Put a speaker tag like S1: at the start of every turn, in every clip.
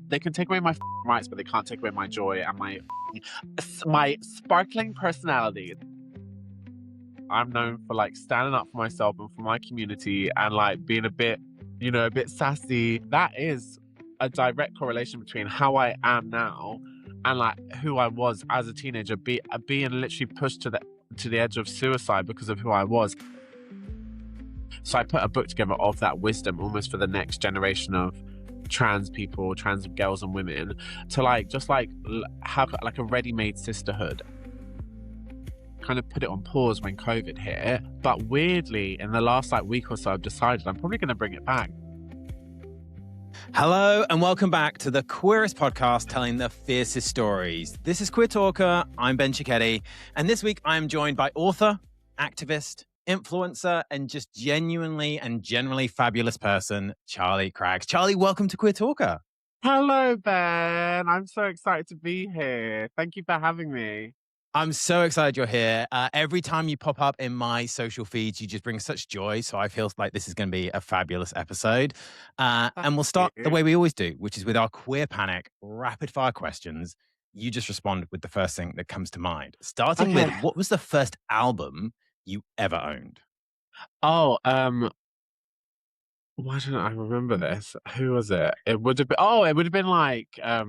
S1: they can take away my rights, but they can't take away my joy and my sparkling personality. I'm known for like standing up for myself and for my community and like being a bit, a bit sassy. That is a direct correlation between how I am now and like who I was as a teenager, being literally pushed to the edge of suicide because of who I was. So I put a book together of that wisdom almost for the next generation of trans people, trans girls and women, to like just like have like a ready-made sisterhood. Kind of put it on pause when COVID hit, but weirdly in the last like week or so I've decided I'm probably going to bring it back.
S2: Hello and welcome back to the queerest podcast telling the fiercest stories. This is Queer Talker. I'm Ben Cicchetti, and this week I am joined by author, activist, influencer, and just genuinely and generally fabulous person, Charlie Craggs. Charlie, welcome to Queer Talker.
S1: Hello, Ben. I'm so excited to be here. Thank you for having me.
S2: I'm so excited you're here. Every time you pop up in my social feeds, you just bring such joy. So I feel like this is going to be a fabulous episode. And we'll start the way we always do, which is with our Queer Panic rapid fire questions. You just respond with the first thing that comes to mind. Starting with, what was the first album you ever owned?
S1: Why don't I remember this? Who was it? It would have been like, a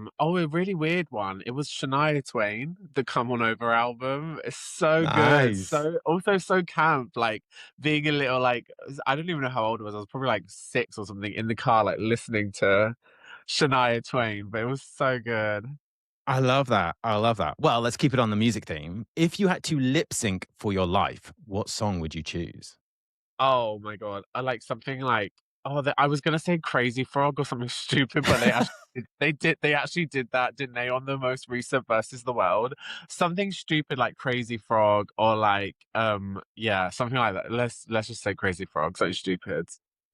S1: really weird one. It was Shania Twain, the Come On Over album. It's so good. So camp, like being a little like, I don't even know how old I was. I was probably like 6 or something in the car, like listening to Shania Twain, but it was so good.
S2: I love that. Well, let's keep it on the music theme. If you had to lip sync for your life, what song would you choose?
S1: Oh my God. I like something like, I was gonna say Crazy Frog or something stupid, but they actually did that, didn't they, on the most recent Versus the World? Something stupid like Crazy Frog or like something like that. Let's just say Crazy Frog, so stupid.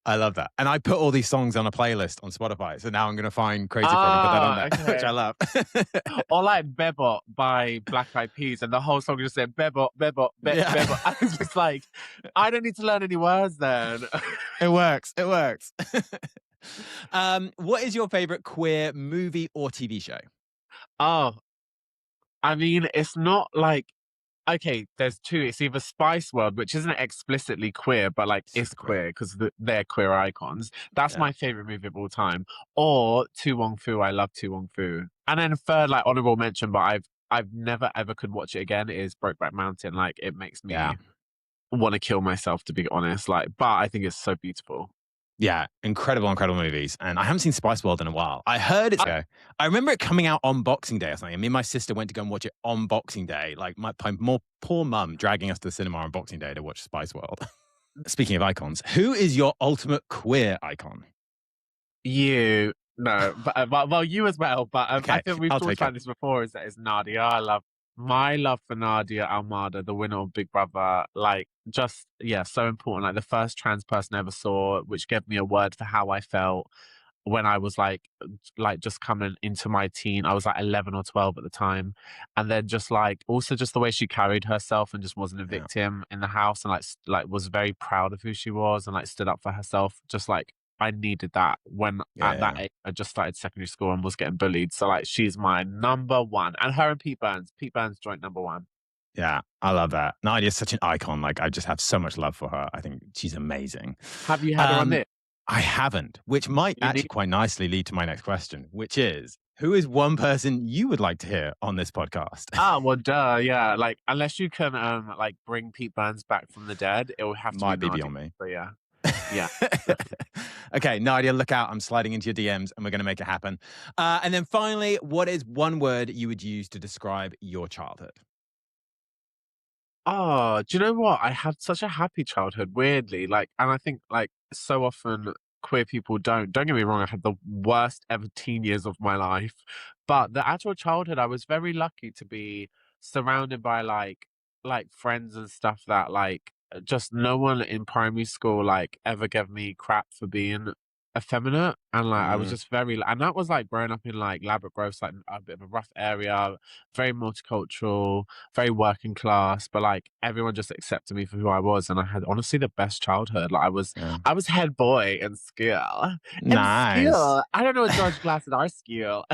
S2: I love that. And I put all these songs on a playlist on Spotify. So now I'm going to find Crazy Frog and put that on there,
S1: okay.
S2: which I love.
S1: Or like Bebop by Black Eyed Peas, and the whole song just said Bebop, Bebop, Bebop. I was just like, I don't need to learn any words then.
S2: It works. What is your favorite queer movie or TV show?
S1: I mean, it's not like, okay, there's two. It's either Spice World, which isn't explicitly queer, but like it's queer because they're queer icons. That's my favorite movie of all time. Or Tu Wong Fu. I love Tu Wong Fu. And then third, like honorable mention, but I've never ever could watch it again, is Brokeback Mountain. Like it makes me want to kill myself, to be honest. Like, but I think it's so beautiful.
S2: Yeah, incredible movies. And I haven't seen Spice World in a while. I heard it's I remember it coming out on Boxing Day or something. And me and my sister went to go and watch it on Boxing Day. Like my poor mum dragging us to the cinema on Boxing Day to watch Spice World. Speaking of icons, who is your ultimate queer icon?
S1: You. No, but well, you as well. But okay, I think we've talked about this before. Is Nadia? My love for Nadia Almada, the winner of Big Brother, like just so important. Like the first trans person I ever saw, which gave me a word for how I felt when I was like just coming into my teen. I was like 11 or 12 at the time, and then just like also just the way she carried herself and just wasn't a victim in the house, and like was very proud of who she was and like stood up for herself. Just like I needed that when at that age I just started secondary school and was getting bullied. So like she's my number one. And her and Pete Burns joint number one.
S2: Yeah, I love that. Nadia is such an icon. Like I just have so much love for her. I think she's amazing.
S1: Have you had her on this?
S2: I haven't, which might actually quite nicely lead to my next question, which is, who is one person you would like to hear on this podcast?
S1: Well, duh, yeah. Like unless you can like bring Pete Burns back from the dead, it will have to be
S2: beyond me.
S1: But yeah.
S2: Okay, Nadia, look out. I'm sliding into your DMs and we're going to make it happen. And then finally, what is one word you would use to describe your childhood?
S1: Do you know what? I had such a happy childhood, weirdly. Like, and I think like so often queer people don't get me wrong, I had the worst ever teen years of my life. But the actual childhood, I was very lucky to be surrounded by like friends and stuff that like just no one in primary school like ever gave me crap for being effeminate, and like I was just very, and that was like growing up in like Ladbroke Grove's like a bit of a rough area, very multicultural, very working class, but like everyone just accepted me for who I was, and I had honestly the best childhood. Like I was head boy in school. In
S2: Nice.
S1: school, I don't know what George Glass in our school.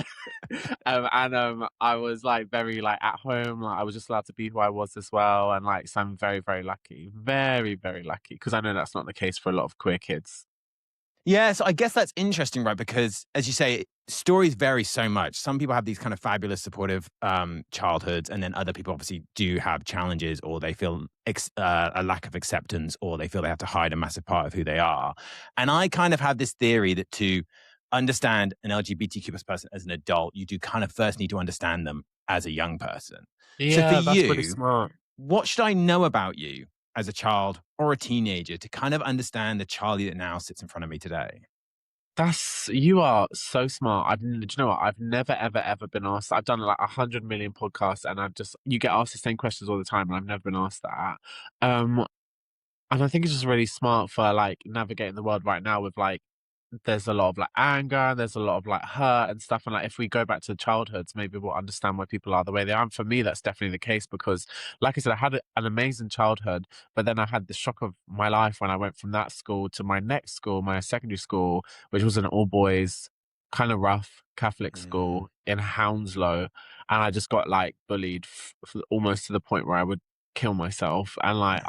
S1: I was like very like at home. Like I was just allowed to be who I was as well, and like so I'm very very lucky, very very lucky, because I know that's not the case for a lot of queer kids.
S2: Yeah, so I guess that's interesting, right? Because as you say, stories vary so much. Some people have these kind of fabulous, supportive childhoods, and then other people obviously do have challenges, or they feel a lack of acceptance, or they feel they have to hide a massive part of who they are. And I kind of have this theory that to understand an LGBTQ plus person as an adult, you do kind of first need to understand them as a young person. So for
S1: Yeah, that's really
S2: you,
S1: smart.
S2: what should I know about you as a child or a teenager to kind of understand the Charlie that now sits in front of me today?
S1: You are so smart. Do you know what? I've never, ever, ever been asked. I've done like 100 million podcasts, and you get asked the same questions all the time, and I've never been asked that. Um, and I think it's just really smart for like navigating the world right now with like there's a lot of like anger, there's a lot of like hurt and stuff. And like if we go back to childhoods, maybe we'll understand why people are the way they are. And for me, that's definitely the case because, like I said, I had an amazing childhood, but then I had the shock of my life when I went from that school to my next school, my secondary school, which was an all boys, kind of rough Catholic
S2: Mm.
S1: school in Hounslow. And I just got like bullied almost to the point where I would kill myself. And like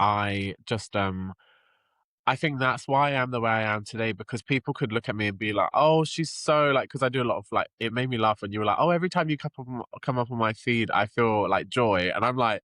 S1: I think that's why I am the way I am today, because people could look at me and be like, "Oh, she's so like," because I do a lot of like. It made me laugh when you were like, "Oh, every time you come up on my feed, I feel like joy," and I'm like,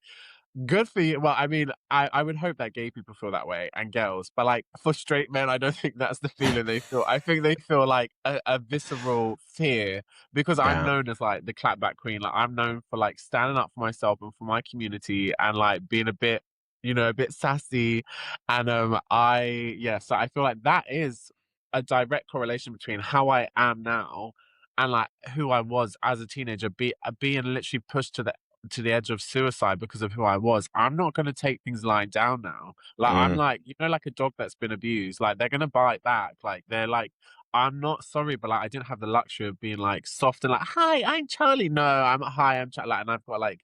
S1: "Good for you." Well, I mean, I would hope that gay people feel that way and girls, but like for straight men, I don't think that's the feeling they feel. I think they feel like a visceral fear because I'm
S2: Yeah.
S1: known as like the clapback queen. Like I'm known for like standing up for myself and for my community and like being a bit, a bit sassy. And so I feel like that is a direct correlation between how I am now and like who I was as a teenager, being literally pushed to the edge of suicide because of who I was. I'm not going to take things lying down now. Like I'm
S2: Mm.
S1: like, like a dog that's been abused. Like they're going to bite back. Like they're like, I'm not sorry, but like I didn't have the luxury of being like soft and like, hi, I'm Charlie. No, I'm Charlie. Like, and I've got like,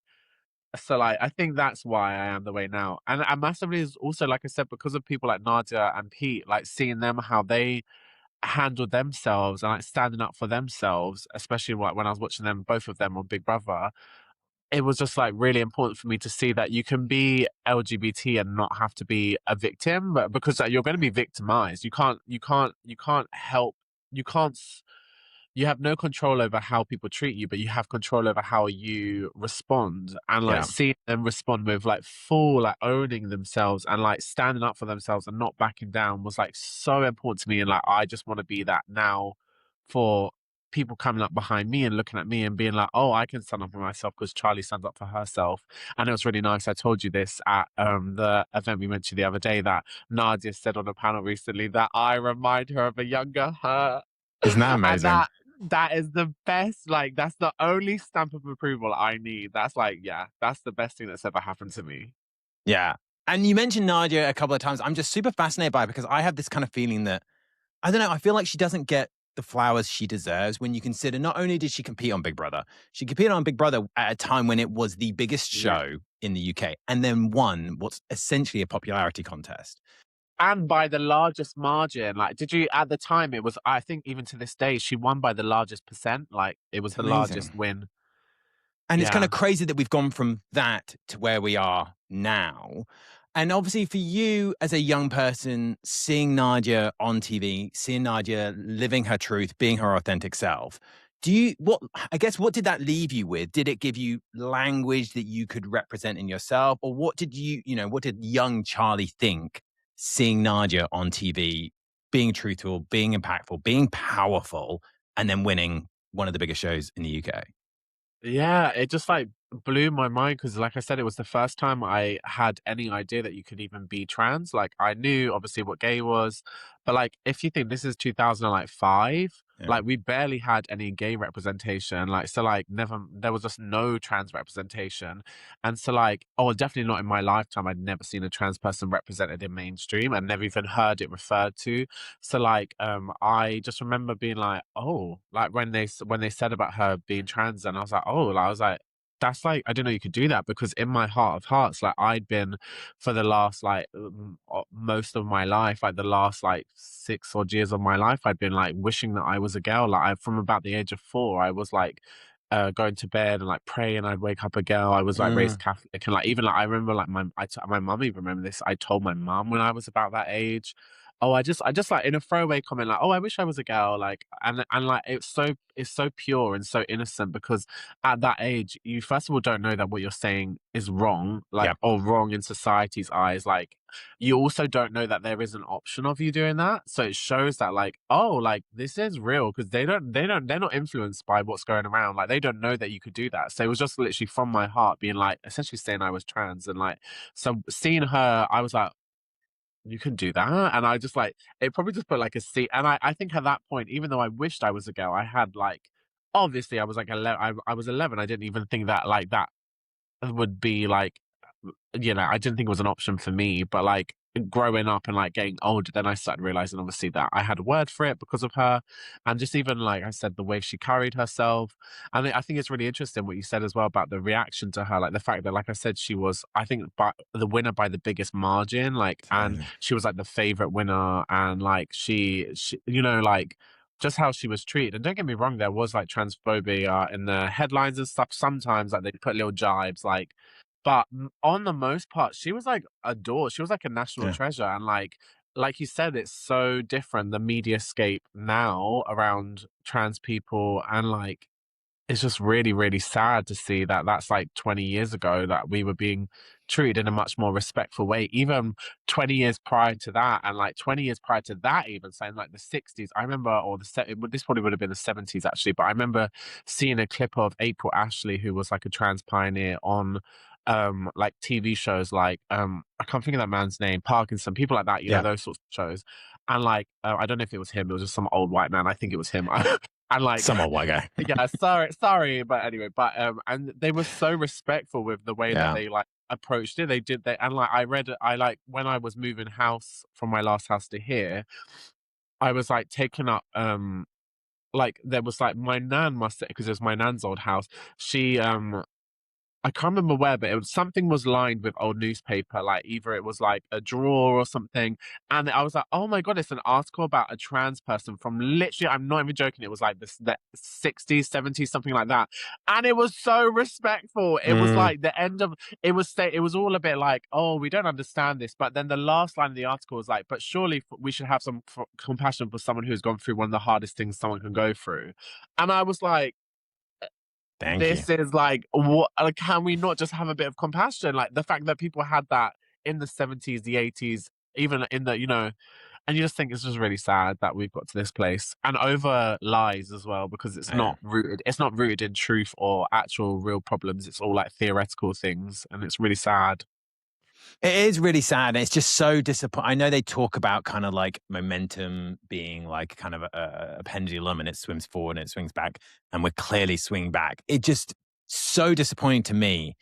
S1: so like I think that's why I am the way now. And massively is also, like I said, because of people like Nadia and Pete, like seeing them how they handled themselves and like standing up for themselves, especially like when I was watching them, both of them on Big Brother. It was just like really important for me to see that you can be LGBT and not have to be a victim, but because you're going to be victimized. You can't help, you can't you have no control over how people treat you, but you have control over how you respond. And like
S2: Yeah.
S1: seeing them respond with like full like owning themselves and like standing up for themselves and not backing down was like so important to me. And like I just want to be that now for people coming up behind me and looking at me and being like, oh, I can stand up for myself because Charlie stands up for herself. And it was really nice. I told you this at the event we mentioned the other day, that Nadia said on a panel recently that I remind her of a younger her.
S2: Isn't that
S1: And
S2: amazing?
S1: that is the best, like that's the only stamp of approval I need. That's like, yeah, that's the best thing that's ever happened to me.
S2: Yeah. And you mentioned Nadia a couple of times. I'm just super fascinated by it because I have this kind of feeling that, I don't know, I feel like she doesn't get the flowers she deserves when you consider not only did she compete on Big Brother, she competed on Big Brother at a time when it was the biggest
S1: Yeah.
S2: show in the UK and then won what's essentially a popularity contest.
S1: And by the largest margin, like, did you at the time? It was, I think, even to this day, she won by the largest percent. Like, it was
S2: It's
S1: the
S2: amazing.
S1: largest win.
S2: And it's kind
S1: Yeah.
S2: of crazy that we've gone from that to where we are now. And obviously, for you as a young person, seeing Nadia on TV, seeing Nadia living her truth, being her authentic self, what did that leave you with? Did it give you language that you could represent in yourself? Or what did what did young Charlie think seeing Nadia on TV, being truthful, being impactful, being powerful, and then winning one of the biggest shows in the UK?
S1: Yeah, it just like blew my mind because, like I said, it was the first time I had any idea that you could even be trans. Like, I knew obviously what gay was, but like, if you think this is 2005,
S2: Yeah.
S1: like we barely had any gay representation. Like, so like never, there was just no trans representation, and so like, oh, definitely not in my lifetime. I'd never seen a trans person represented in mainstream, and never even heard it referred to. So like, I just remember being like, oh, like when they said about her being trans, and I was like, oh, like, I was like, that's like, I didn't know you could do that, because in my heart of hearts, like I'd been for the last like most of my life, like the last like 6 odd years of my life, I'd been like wishing that I was a girl. Like from about the age of 4, I was like going to bed and like praying I'd wake up a girl. I was like
S2: Mm,
S1: raised Catholic, and like even like I remember like my mum even remember this. I told my mum when I was about that age. Oh, I just like in a throwaway comment, like, oh, I wish I was a girl, like, and like it's so pure and so innocent, because at that age, you first of all don't know that what you're saying is wrong, like,
S2: yeah.
S1: or wrong in society's eyes. Like, you also don't know that there is an option of you doing that. So it shows that, like, oh, like this is real, because they're not influenced by what's going around. Like, they don't know that you could do that. So it was just literally from my heart being like, essentially saying I was trans, and like, so seeing her, I was like, you can do that. And I just like, it probably just put like a seat. And I think at that point, even though I wished I was a girl, I had like, obviously I was like 11, I was 11. I didn't even think that like that would be like, I didn't think it was an option for me. But like growing up and like getting older, then I started realizing obviously that I had a word for it because of her. And just even like I said, the way she carried herself. And I think it's really interesting what you said as well about the reaction to her, like the fact that, like I said, she was, I think, by the winner by the biggest margin, like, and
S2: Totally.
S1: she was like the favorite winner, and like she like just how she was treated. And don't get me wrong, there was like transphobia in the headlines and stuff. Sometimes like they put little jibes, like, but on the most part, she was like adored. She was like a national
S2: Yeah.
S1: treasure. And like you said, it's so different, the media scape now around trans people. And like, it's just really, really sad to see that that's like 20 years ago that we were being treated in a much more respectful way. Even 20 years prior to that, and like 20 years prior to that, even saying like the 60s. I remember, or this probably would have been the 70s actually, but I remember seeing a clip of April Ashley, who was like a trans pioneer on like TV shows like I can't think of that man's name, Parkinson, people like that,
S2: Yeah.
S1: those sorts of shows. And like I don't know if it was him, it was just some old white man. I think it was him. And like,
S2: Some old white guy.
S1: yeah, sorry, but anyway, but and they were so respectful with the way that
S2: Yeah.
S1: they like approached it. They did they And like I like when I was moving house from my last house to here, I was like taken up like there was like my nan must, because it was my nan's old house. She I can't remember where, but something was lined with old newspaper, like either it was like a drawer or something. And I was like, oh my God, it's an article about a trans person from literally, I'm not even joking, it was like the 60s, 70s, something like that. And it was so respectful. It was
S2: Mm,
S1: like the end of it was all a bit like, oh, we don't understand this. But then the last line of the article was like, but surely we should have some compassion for someone who's gone through one of the hardest things someone can go through. And I was like,
S2: thank you.
S1: this is like, what, like, can we not just have a bit of compassion? Like the fact that people had that in the 70s, the 80s, even in the, and you just think it's just really sad that we've got to this place, and over lies as well, because
S2: Yeah.
S1: it's not rooted in truth or actual real problems. It's all like theoretical things, and it's really sad.
S2: It is really sad. And it's just so disappointing. I know they talk about kind of like momentum being like kind of a pendulum, and it swims forward and it swings back, and we're clearly swinging back. It just so disappointing to me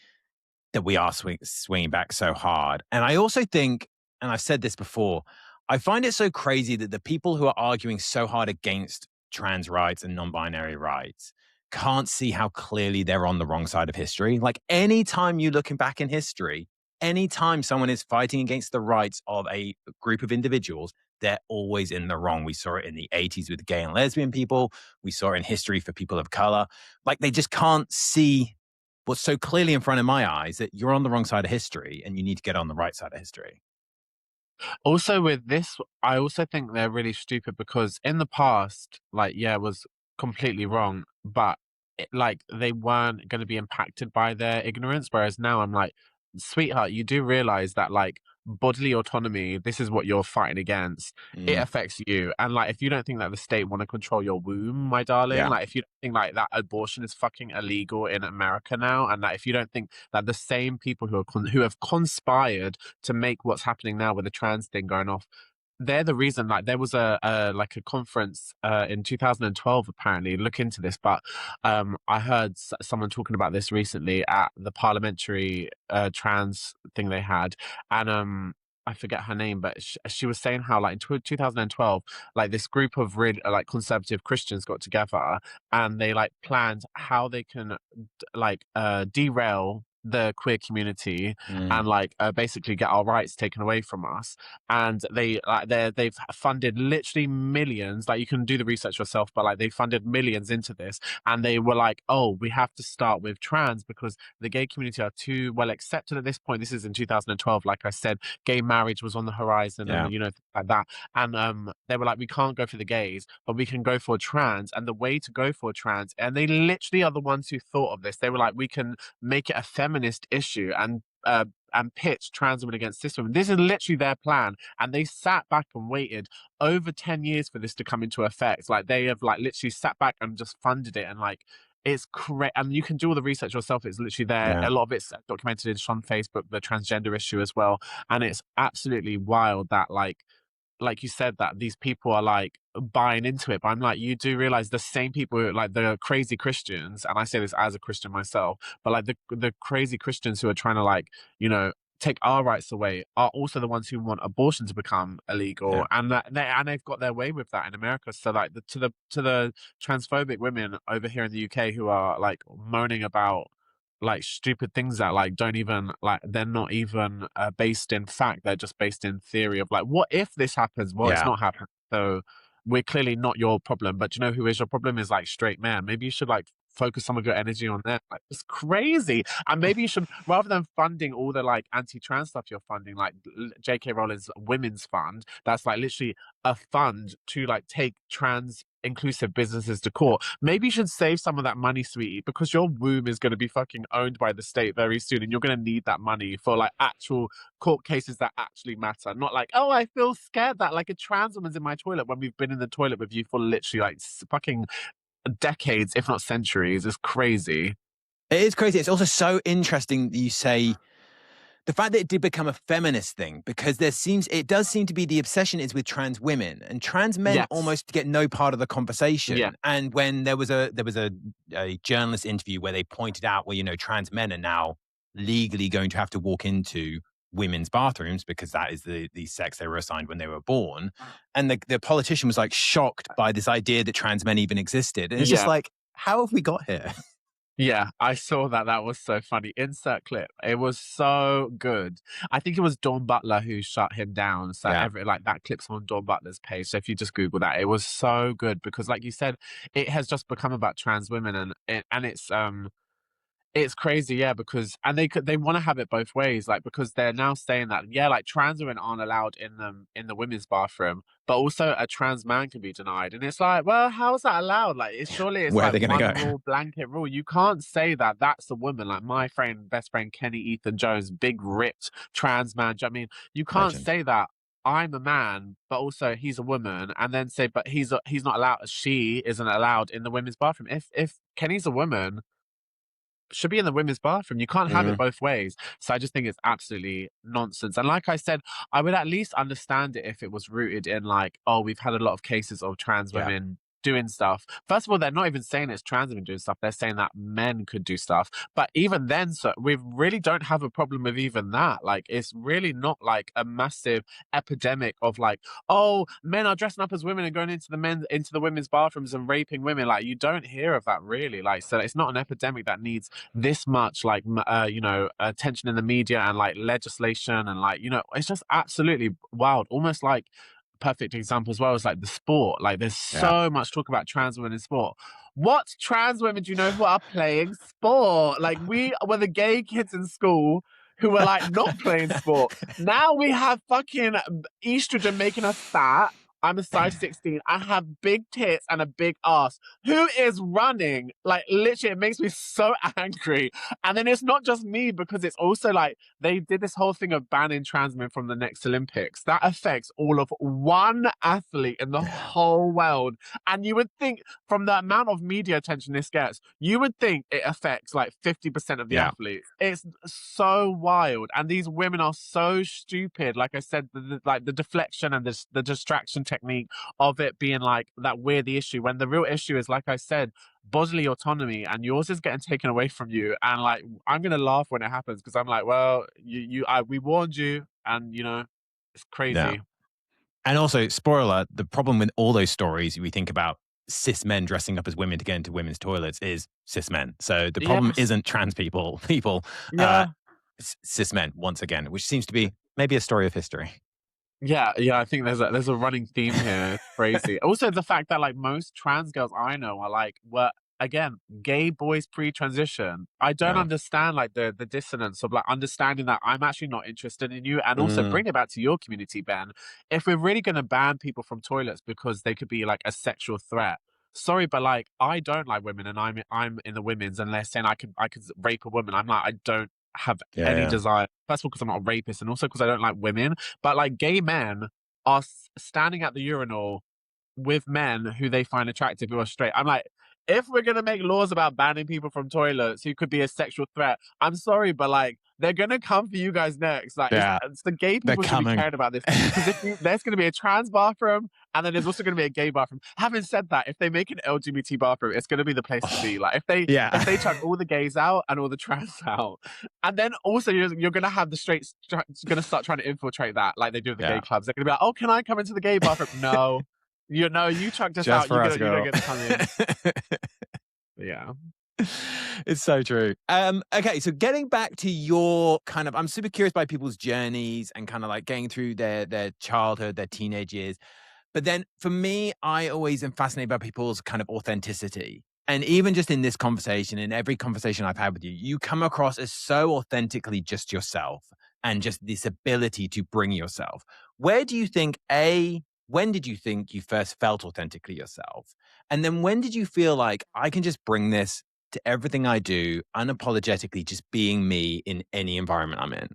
S2: that we are swinging back so hard. And I also think, and I've said this before, I find it so crazy that the people who are arguing so hard against trans rights and non-binary rights can't see how clearly they're on the wrong side of history. Like anytime you looking back in history, anytime someone is fighting against the rights of a group of individuals, they're always in the wrong. We saw it in the 80s with gay and lesbian people. We saw it in history for people of color. Like they just can't see what's so clearly in front of my eyes, that you're on the wrong side of history and you need to get on the right side of history.
S1: Also, with this, I also think they're really stupid, because in the past, like, yeah, it was completely wrong, but like they weren't going to be impacted by their ignorance. Whereas now I'm like, sweetheart, you do realize that like bodily autonomy, this is what you're fighting against. It affects you. And like if you don't think that the state want to control your womb, my darling,
S2: Yeah.
S1: like if you don't think like that abortion is fucking illegal in America now, and that if you don't think that the same people who have conspired to make what's happening now with the trans thing going off, they're the reason. Like there was a like a conference in 2012 apparently, look into this, but I heard someone talking about this recently at the parliamentary trans thing they had, and I forget her name, but she was saying how like in 2012, like this group of really like conservative Christians got together and they like planned how they can like derail the queer community and like basically get our rights taken away from us. And they've funded literally millions, like you can do the research yourself, but like they funded millions into this, and they were like, oh, we have to start with trans because the gay community are too well accepted at this point. This is in 2012, like I said, gay marriage was on the horizon, and you know, like that. And they were like, we can't go for the gays, but we can go for trans. And the way to go for trans, and they literally are the ones who thought of this, they were like, we can make it a feminist issue and pitch trans women against cis women. This is literally their plan. And they sat back and waited over 10 years for this to come into effect. Like they have like literally sat back and just funded it. And like, it's correct. And you can do all the research yourself. It's literally there. A lot of it's documented on Facebook, the transgender issue as well. And it's absolutely wild that like you said, that these people are like buying into it. But I'm like, you do realize the same people who, like the crazy Christians, and I say this as a Christian myself, but like the crazy Christians who are trying to like, you know, take our rights away are also the ones who want abortion to become illegal, and they've got their way with that in America. So like to the transphobic women over here in the UK who are like moaning about like stupid things that like don't even like, they're not even based in fact, they're just based in theory of like, what if this happens? Well, it's not happening, so we're clearly not your problem. But you know who is your problem is like straight men. Maybe you should like focus some of your energy on them. Like it's crazy. And maybe you should, rather than funding all the like anti-trans stuff you're funding, like JK Rowling's women's fund, that's like literally a fund to like take trans inclusive businesses to court. Maybe you should save some of that money, sweetie, because your womb is going to be fucking owned by the state very soon, and you're going to need that money for like actual court cases that actually matter. Not like, oh, I feel scared that like a trans woman's in my toilet when we've been in the toilet with you for literally like fucking decades, if not centuries. Is crazy.
S2: It is crazy. It's also so interesting that you say the fact that it did become a feminist thing, because it does seem to be the obsession is with trans women, and trans men almost get no part of the conversation. And when there was a journalist interview where they pointed out, well, you know, trans men are now legally going to have to walk into women's bathrooms because that is the sex they were assigned when they were born. And the politician was like shocked by this idea that trans men even existed. And it's just like, how have we got here?
S1: Yeah, I saw that. That was so funny. Insert clip. It was so good. I think it was Dawn Butler who shut him down. So like that clip's on Dawn Butler's page. So if you just Google that, it was so good because, like you said, it has just become about trans women, and it's crazy, yeah, because and they want to have it both ways, like because they're now saying that like trans women aren't allowed in the women's bathroom, but also a trans man can be denied, and it's like, well, how is that allowed? Like, surely it's
S2: Where are
S1: like
S2: they
S1: one
S2: gonna go?
S1: rule, blanket rule. You can't say that that's a woman. Like my best friend Kenny Ethan Jones, big ripped trans man. Do you know what I mean? You can't say that I'm a man, but also he's a woman, and then say, but he's not allowed. She isn't allowed in the women's bathroom. If Kenny's a woman, should be in the women's bathroom. You can't have it both ways. So I just think it's absolutely nonsense. And like I said, I would at least understand it if it was rooted in like, oh, we've had a lot of cases of trans women doing stuff. First of all, they're not even saying it's trans women doing stuff. They're saying that men could do stuff. But even then, so we really don't have a problem with even that. Like, it's really not like a massive epidemic of like, oh, men are dressing up as women and going into the women's bathrooms and raping women. Like, you don't hear of that really. Like, so it's not an epidemic that needs this much like you know, attention in the media and like legislation, and like, you know, it's just absolutely wild. Almost like perfect example as well is like the sport. Like there's so much talk about trans women in sport. What trans women do you know who are playing sport? Like we were the gay kids in school who were like not playing sport. Now we have fucking estrogen making us fat. I'm a size 16. I have big tits and a big ass. Who is running? Like, literally, it makes me so angry. And then it's not just me, because it's also like they did this whole thing of banning trans men from the next Olympics. That affects all of one athlete in the whole world. And you would think, from the amount of media attention this gets, you would think it affects like 50% of the athletes. It's so wild. And these women are so stupid. Like I said, like the deflection and the distraction technique of it being like that we're the issue, when the real issue is, like I said, bodily autonomy, and yours is getting taken away from you. And like, I'm gonna laugh when it happens, because I'm like, well, we warned you, and it's crazy.
S2: Yeah. And also, spoiler, the problem with all those stories we think about cis men dressing up as women to get into women's toilets is cis men. So the problem isn't trans people, cis men, once again, which seems to be maybe a story of history.
S1: Yeah, I think there's a running theme here. It's crazy. Also, the fact that like most trans girls I know were again gay boys pre-transition. I don't understand like the dissonance of like understanding that I'm actually not interested in you, and also bring it back to your community, Ben. If we're really gonna ban people from toilets because they could be like a sexual threat. Sorry, but like I don't like women, and I'm in the women's, and they're saying I could rape a woman. I'm like, I don't have any desire. First of all, because I'm not a rapist, and also because I don't like women. But like, gay men are standing at the urinal with men who they find attractive who are straight. I'm like, if we're gonna make laws about banning people from toilets who could be a sexual threat, I'm sorry, but like, they're gonna come for you guys next. Like, it's the gay people should be caring about this, because there's gonna be a trans bathroom, and then there's also gonna be a gay bathroom. Having said that, if they make an LGBT bathroom, it's gonna be the place to be. Like, if they chuck all the gays out and all the trans out, and then also you're gonna have the straights gonna start trying to infiltrate that, like they do with the gay clubs. They're gonna be like, oh, can I come into the gay bathroom? No. You chucked us out. You don't get to come in. Yeah.
S2: It's so true. Okay, so getting back to your kind of, I'm super curious by people's journeys and kind of like going through their childhood, their teenage years. But then for me, I always am fascinated by people's kind of authenticity. And even just in this conversation, in every conversation I've had with you, you come across as so authentically just yourself and just this ability to bring yourself. Where do you think, when did you think you first felt authentically yourself? And then when did you feel like I can just bring this to everything I do, unapologetically just being me in any environment I'm in?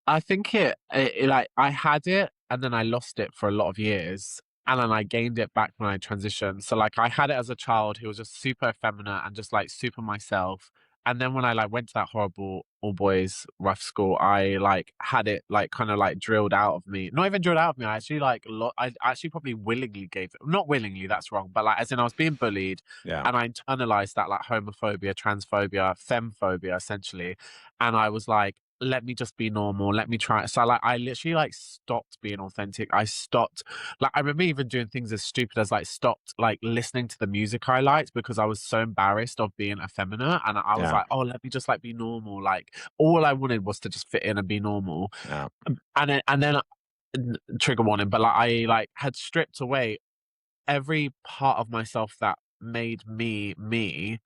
S1: I think it like I had it, and then I lost it for a lot of years, and then I gained it back when I transitioned. So like I had it as a child who was just super effeminate and just like super myself. And then when I like went to that horrible all boys rough school, I like had it like kind of like drilled out of me. Not even drilled out of me. I actually like I actually probably willingly gave it. Not willingly, that's wrong. But like as in I was being bullied, and I internalized that like homophobia, transphobia, femphobia essentially. And I was like, let me just be normal. Let me try. So like I literally like stopped being authentic. I stopped, like I remember even doing things as stupid as like stopped like listening to the music I liked, because I was so embarrassed of being effeminate. And I was like, oh, let me just like be normal. Like all I wanted was to just fit in and be normal. And then trigger warning, but like I like had stripped away every part of myself that made me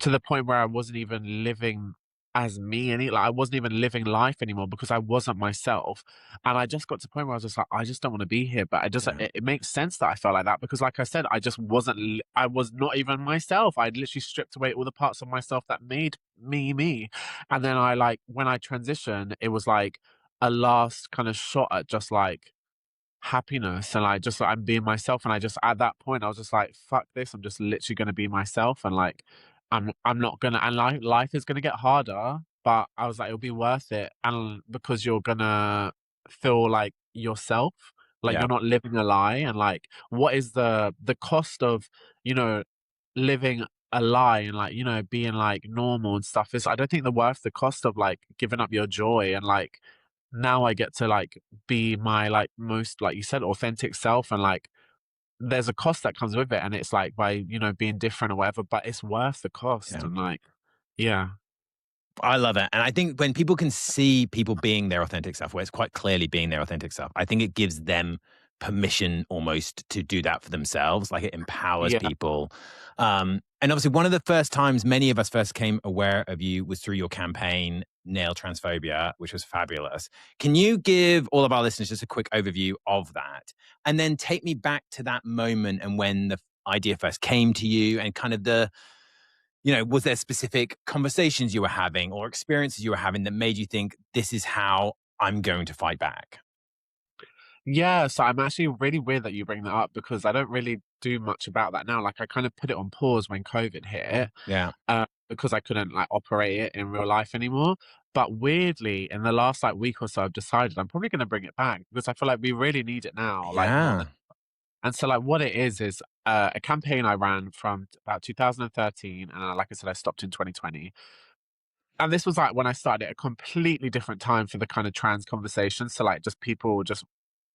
S1: to the point where I wasn't even living as me like I wasn't even living life anymore, because I wasn't myself. And I just got to the point where I was just like, I just don't want to be here. But I just it makes sense that I felt like that, because like I said, I just wasn't I was not even myself. I'd literally stripped away all the parts of myself that made me. And then I like, when I transitioned, it was like a last kind of shot at just like happiness, and like just like I'm being myself. And I just, at that point, I was just like, fuck this, I'm just literally gonna be myself. And like I'm not gonna, and life is gonna get harder, but I was like, it'll be worth it. And because you're gonna feel like yourself, like you're not living a lie. And like, what is the cost of living a lie, and like being like normal and stuff? Is, I don't think, the cost of like giving up your joy. And like, now I get to like be my like most, like you said, authentic self. And like, there's a cost that comes with it, and it's like by being different or whatever, but it's worth the cost. And like, yeah.
S2: I love it. And I think when people can see people being their authentic self, where it's quite clearly being their authentic self, I think it gives them permission almost to do that for themselves. Like it empowers
S1: Yeah.
S2: people. And obviously, one of the first times many of us first became aware of you was through your campaign, Nail Transphobia, which was fabulous. Can you give all of our listeners just a quick overview of that? And then take me back to that moment and when the idea first came to you and kind of was there specific conversations you were having or experiences you were having that made you think, this is how I'm going to fight back?
S1: Yeah, so I'm actually really weird that you bring that up because I don't really do much about that now. Like I kind of put it on pause when COVID hit,
S2: Yeah.
S1: because I couldn't like operate it in real life anymore. But weirdly, in the last like week or so, I've decided I'm probably going to bring it back because I feel like we really need it now, like more
S2: Yeah.
S1: than. And so like what it is a campaign I ran from about 2013, and like I said, I stopped in 2020. And this was like when I started at a completely different time for the kind of trans conversation. So like just people just,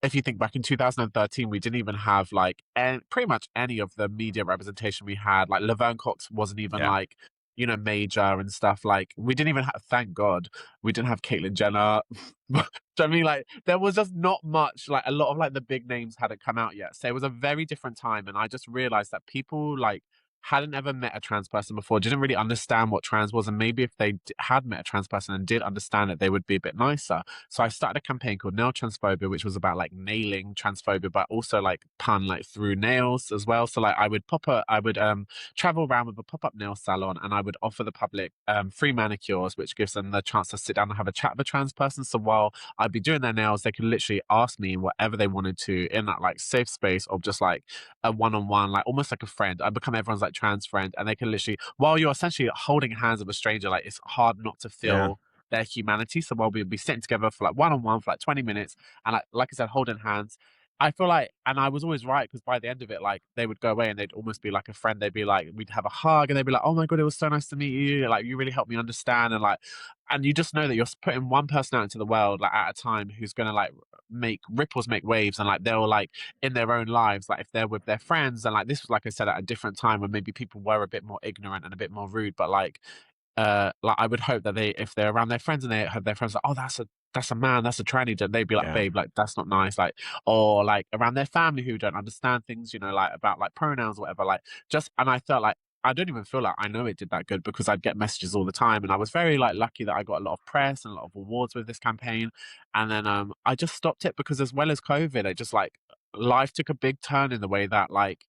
S1: if you think back in 2013, we didn't even have like pretty much any of the media representation we had. Like Laverne Cox wasn't even
S2: Yeah.
S1: like, major and stuff. Like we didn't even have, thank God, we didn't have Caitlyn Jenner. Do you know what I mean? Like there was just not much, like a lot of like the big names hadn't come out yet. So it was a very different time. And I just realized that people like hadn't ever met a trans person before, didn't really understand what trans was. And maybe if they had met a trans person and did understand it, they would be a bit nicer. So I started a campaign called Nail Transphobia, which was about like nailing transphobia, but also like pun like through nails as well. So like I would travel around with a pop-up nail salon and I would offer the public free manicures, which gives them the chance to sit down and have a chat with a trans person. So while I'd be doing their nails, they could literally ask me whatever they wanted to in that like safe space of just like a one-on-one, like almost like a friend. I become everyone's like trans friend, and they can literally, while you're essentially holding hands with a stranger, like it's hard not to
S2: Yeah.
S1: feel their humanity. So while we'll be sitting together for like one-on-one for like 20 minutes and like I said, holding hands, I feel like, and I was always right because by the end of it, like they would go away and they'd almost be like a friend. They'd be like, we'd have a hug and they'd be like, oh my God, it was so nice to meet you. Like you really helped me understand. And like, and you just know that you're putting one person out into the world like at a time who's going to like make ripples, make waves. And like, they'll like in their own lives, like if they're with their friends, and like this was, like I said, at a different time when maybe people were a bit more ignorant and a bit more rude, but like I would hope that if they're around their friends and they have their friends like, oh, that's a man, that's a tranny, that they'd be like,
S2: Yeah.
S1: babe, like that's not nice, like, or like around their family who don't understand things, like about like pronouns or whatever, like just, and I felt like I don't even feel like I know it did that good because I'd get messages all the time, and I was very like lucky that I got a lot of press and a lot of awards with this campaign, and then I just stopped it because as well as COVID, it just like life took a big turn in the way that like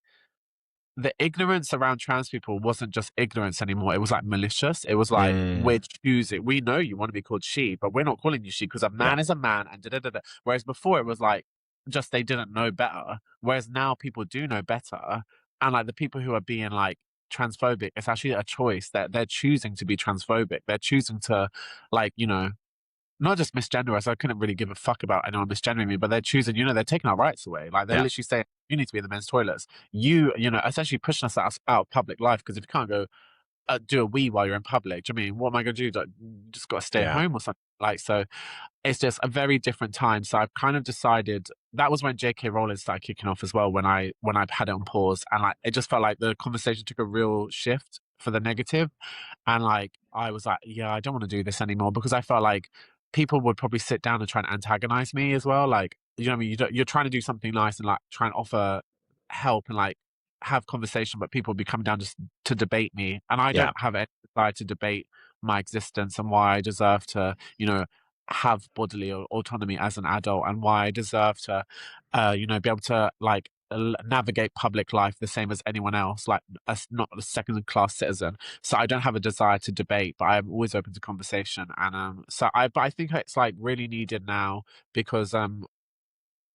S1: the ignorance around trans people wasn't just ignorance anymore. It was like malicious. It was like, we're choosing. We know you want to be called she, but we're not calling you she because a man is a man and da da da da. Whereas before it was like just they didn't know better. Whereas now people do know better. And like the people who are being like transphobic, it's actually a choice that they're choosing to be transphobic. They're choosing to like, not just misgender us. I couldn't really give a fuck about anyone misgendering me, but they're choosing, they're taking our rights away. Like they're
S2: Yeah.
S1: literally saying, you need to be in the men's toilets. Essentially pushing us out of public life. Because if you can't go do a wee while you're in public, do you mean, what am I going to do? Like, you just got to stay
S2: Yeah.
S1: home or something. Like, so it's just a very different time. So I've kind of decided that was when J.K. Rowling started kicking off as well. When I had it on pause, and like it just felt like the conversation took a real shift for the negative. And like I was like, yeah, I don't want to do this anymore because I felt like people would probably sit down and try and antagonize me as well. Like, you know what I mean? You're trying to do something nice and like try and offer help and like have conversation, but people would be coming down just to debate me. And I
S2: Yeah.
S1: don't have any desire to debate my existence and why I deserve to, have bodily autonomy as an adult, and why I deserve to, be able to like navigate public life the same as anyone else, like not a second class citizen. So I don't have a desire to debate, but I'm always open to conversation. And but I think it's like really needed now because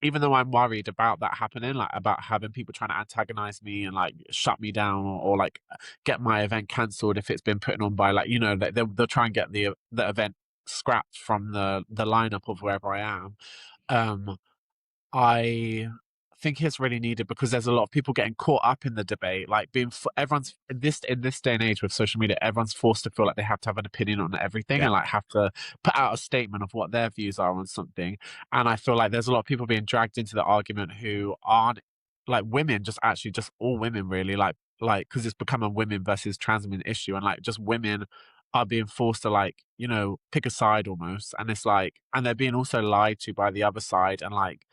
S1: even though I'm worried about that happening, like about having people trying to antagonize me and like shut me down, or like get my event cancelled if it's been put on by like, they'll try and get the event scrapped from the lineup of wherever I am. Um, I think it's really needed because there's a lot of people getting caught up in the debate, like everyone's in this day and age with social media, everyone's forced to feel like they have to have an opinion on everything
S2: Yeah.
S1: and like have to put out a statement of what their views are on something. And I feel like there's a lot of people being dragged into the argument who aren't like women, just actually just all women really, like because it's become a women versus trans women issue, and like just women are being forced to like pick a side almost, and it's like, and they're being also lied to by the other side, and like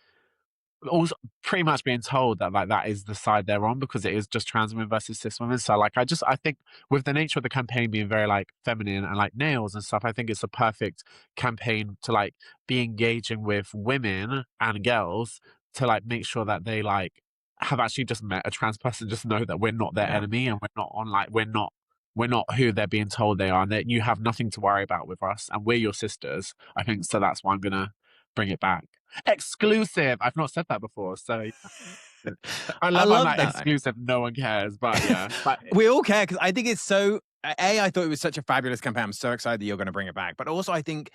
S1: also pretty much being told that like that is the side they're on because it is just trans women versus cis women. So like I think with the nature of the campaign being very like feminine and like nails and stuff, I think it's a perfect campaign to like be engaging with women and girls to like make sure that they like have actually just met a trans person, just know that we're not their
S2: Yeah.
S1: enemy and we're not on like we're not who they're being told they are, and that you have nothing to worry about with us and we're your sisters. I think so that's why I'm gonna bring it back. Exclusive. I've not said that before, so yeah. I
S2: I
S1: love I'm
S2: love
S1: like
S2: that.
S1: exclusive. No one cares, but yeah, but
S2: We all care because I think it's so. I thought it was such a fabulous campaign. I'm so excited that you're going to bring it back. But also, I think,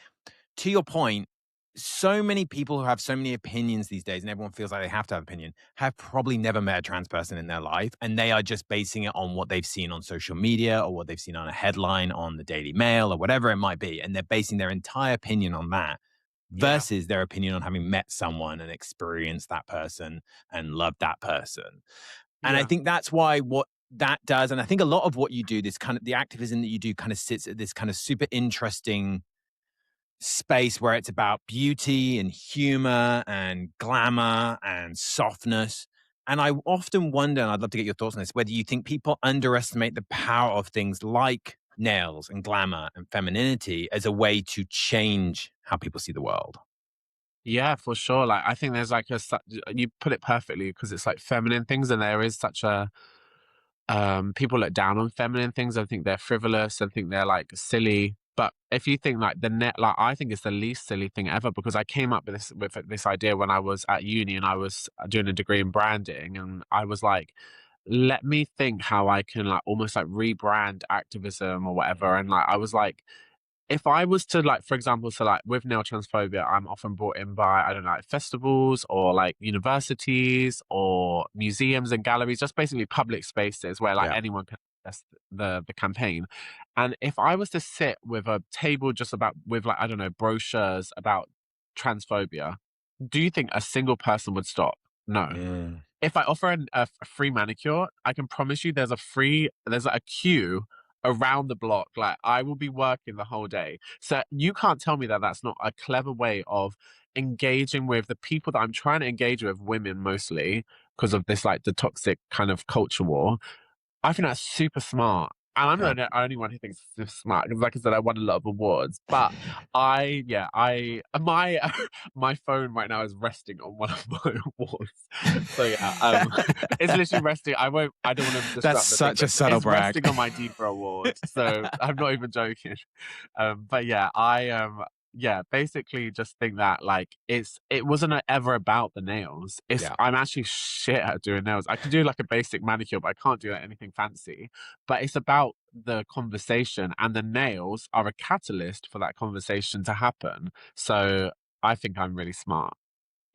S2: to your point, so many people who have so many opinions these days, and everyone feels like they have to have an opinion, have probably never met a trans person in their life, and they are just basing it on what they've seen on social media or what they've seen on a headline on the Daily Mail or whatever it might be, and they're basing their entire opinion on that
S1: yeah,
S2: versus their opinion on having met someone and experienced that person and loved that person. And I
S1: yeah,
S2: think that's why what that does, and I think a lot of what you do, this kind of the activism that you do kind of sits at this kind of super interesting space where it's about beauty and humor and glamour and softness. And I often wonder, and I'd love to get your thoughts on this, whether you think people underestimate the power of things like nails and glamour and femininity as a way to change how people see the world.
S1: yeah, for sure. Like I think there's like you put it perfectly because it's like feminine things, and there is such a people look down on feminine things and think they're frivolous and think they're like silly. But if you think like the net, like I think it's the least silly thing ever because I came up with this idea when I was at uni and I was doing a degree in branding, and I was like, let me think how I can like almost like rebrand activism or whatever. And like I was like, if I was to like, for example, so like with Nail Transphobia, I'm often brought in by, I don't know, like festivals or like universities or museums and galleries, just basically public spaces where like
S2: Yeah.
S1: anyone can access the campaign. And if I was to sit with a table just about with like, I don't know, brochures about transphobia, do you think a single person would stop? No.
S2: Mm.
S1: If I offer a free manicure, I can promise you there's like a queue around the block. Like I will be working the whole day. So you can't tell me that that's not a clever way of engaging with the people that I'm trying to engage with, women mostly, because of this like the toxic kind of culture war. I think that's super smart. And I'm
S2: Yeah.
S1: not the only one who thinks it's smart because, like I said, I won a lot of awards. But my my phone right now is resting on one of my awards. So yeah, it's literally resting. I don't want to
S2: That's
S1: disrupt the thing,
S2: such a
S1: but
S2: subtle
S1: it's
S2: brag.
S1: resting on my Diva award. So I'm not even joking. But yeah, yeah, basically just think that like it wasn't ever about the nails.
S2: Yeah.
S1: I'm actually shit at doing nails. I can do like a basic manicure, but I can't do like, anything fancy. But it's about the conversation, and the nails are a catalyst for that conversation to happen. So I think I'm really smart,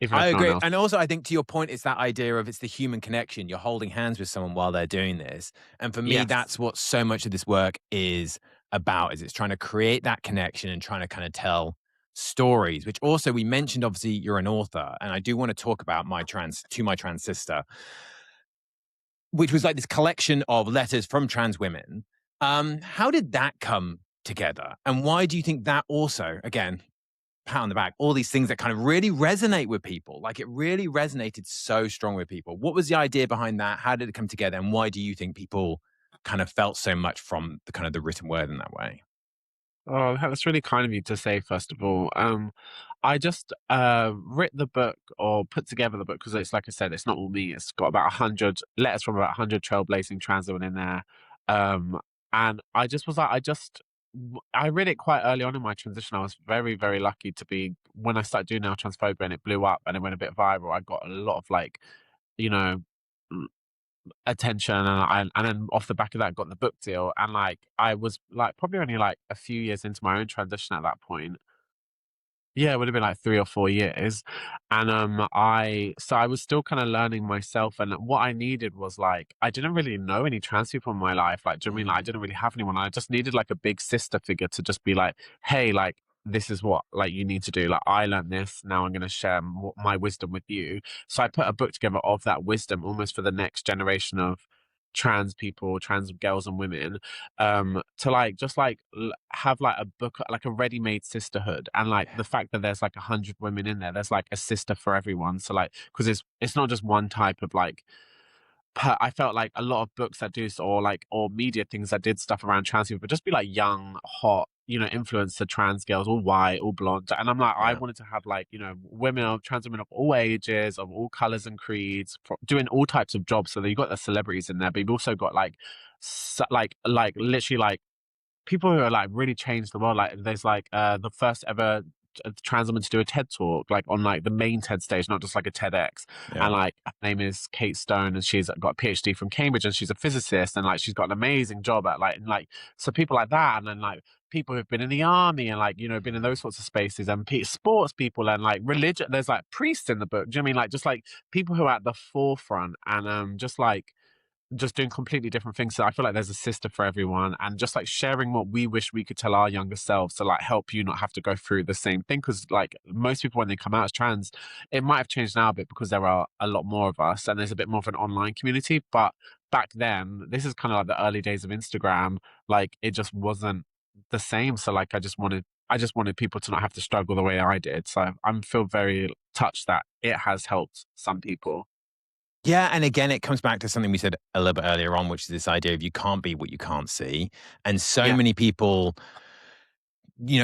S1: even
S2: I
S1: if no one
S2: agree.
S1: else.
S2: And also, I think to your point, it's that idea of it's the human connection. You're holding hands with someone while they're doing this. And for me,
S1: Yes.
S2: that's what so much of this work is about, is it's trying to create that connection and trying to kind of tell stories, which also we mentioned, obviously, you're an author. And I do want to talk about my trans sister, which was like this collection of letters from trans women. How did that come together? And why do you think that also, again, pat on the back, all these things that kind of really resonate with people. Like it really resonated so strong with people. What was the idea behind that? How did it come together? And why do you think people kind of felt so much from the kind of the written word in that way?
S1: Oh, that's really kind of you to say, first of all. I just writ the book or put together the book because it's like I said, it's not all me. It's got about 100 letters from about 100 trailblazing trans women in there. Um, and I just was like, I read it quite early on in my transition. I was very, very lucky to be when I started doing Nail Transphobia and it blew up and it went a bit viral. I got a lot of like, you know, attention, and then off the back of that got the book deal, and like I was like probably only like a few years into my own transition at that point. Yeah, it would have been like 3 or 4 years. And I was still kind of learning myself. And what I needed was like, I didn't really know any trans people in my life. Like, do you know what I mean? Like, I didn't really have anyone. I just needed like a big sister figure to just be like, hey, like, this is what like you need to do. Like, I learned this. Now I'm going to share my wisdom with you. So I put a book together of that wisdom almost for the next generation of trans people, trans girls and women, to like just like have like a book, like a ready-made sisterhood, and like the fact that there's like 100 women in there, there's like a sister for everyone. So like, because it's not just one type of like I felt like a lot of books that do or like or media things that did stuff around trans people, but just be like young, hot, influencer trans girls, all white, all blonde. And I'm like, I
S2: Yeah.
S1: wanted to have like, women of trans women of all ages, of all colors and creeds, doing all types of jobs. So that you got the celebrities in there, but you've also got like, like literally like people who are like really changed the world. Like there's like the first ever trans woman to do a TED talk, like on like the main TED stage, not just like a TEDx.
S2: Yeah.
S1: And like her name is Kate Stone, and she's got a PhD from Cambridge, and she's a physicist, and like she's got an amazing job at like, and like, so people like that, and then like people who've been in the army and like been in those sorts of spaces, and sports people, and like religion. There's like priests in the book. Do you know what I mean? Like just like people who are at the forefront, and just doing completely different things. So I feel like there's a sister for everyone, and just like sharing what we wish we could tell our younger selves to like help you not have to go through the same thing. Because like most people when they come out as trans, it might have changed now a bit because there are a lot more of us and there's a bit more of an online community. But back then, this is kind of like the early days of Instagram. Like it just wasn't the same. So like I just wanted people to not have to struggle the way I did. So I feel very touched that it has helped some people.
S2: Yeah, and again, it comes back to something we said a little bit earlier on, which is this idea of you can't be what you can't see. And so
S1: Yeah.
S2: many people,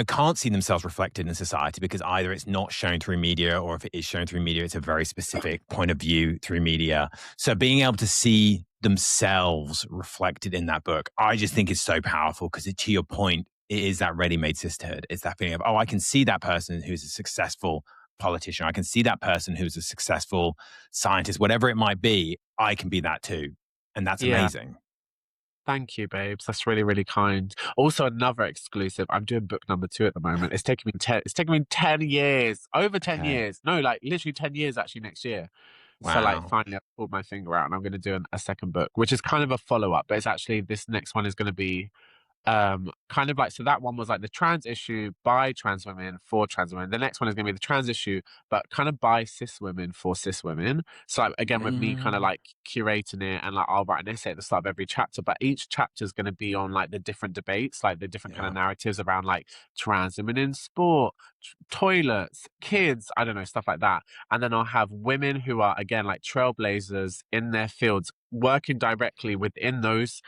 S2: can't see themselves reflected in society because either it's not shown through media, or if it is shown through media, it's a very specific point of view through media. So being able to see themselves reflected in that book, I just think is so powerful because to your point, it is that ready-made sisterhood. It's that feeling of, oh, I can see that person who's a successful politician. I can see that person who's a successful scientist, whatever it might be. I can be that too. And that's
S1: Yeah.
S2: amazing.
S1: Thank you, babes. That's really, really kind. Also, another exclusive. I'm doing book number 2 at the moment. It's taking me 10. It's taking me 10 years, over 10
S2: Okay.
S1: years. No, like literally 10 years actually next year. So like
S2: Wow.
S1: finally, I've pulled my finger out, and I'm going to do a second book, which is kind of a follow up. But it's actually this next one is going to be kind of like, so that one was like the trans issue by trans women for trans women. The next one is going to be the trans issue but kind of by cis women for cis women. So like, again, with me kind of
S2: Mm,
S1: like curating it, and like I'll write an essay at the start of every chapter, but each chapter is going to be on like the different debates, like the different kind of
S2: yeah.
S1: narratives around like trans women in sport, toilets, kids, I don't know, stuff like that. And then I'll have women who are again like trailblazers in their fields, working directly within those,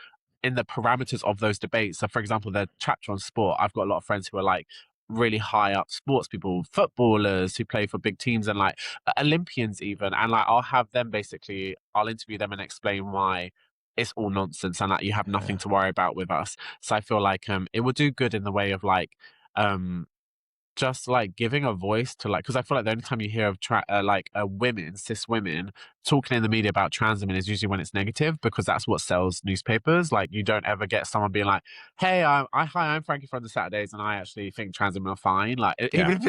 S1: in the parameters of those debates. So, for example, the chapter on sport, I've got a lot of friends who are like really high up sports people, footballers who play for big teams, and like Olympians even. And like I'll have them basically, I'll interview them and explain why it's all nonsense and that you have nothing
S2: Yeah.
S1: to worry about with us. So I feel like it will do good in the way of like um just like giving a voice to like, because I feel like the only time you hear of women, cis women talking in the media about trans women is usually when it's negative, because that's what sells newspapers. Like you don't ever get someone being like, hey, hi, I'm Frankie from the Saturdays and I actually think trans women are fine. Like
S2: Yeah.
S1: even if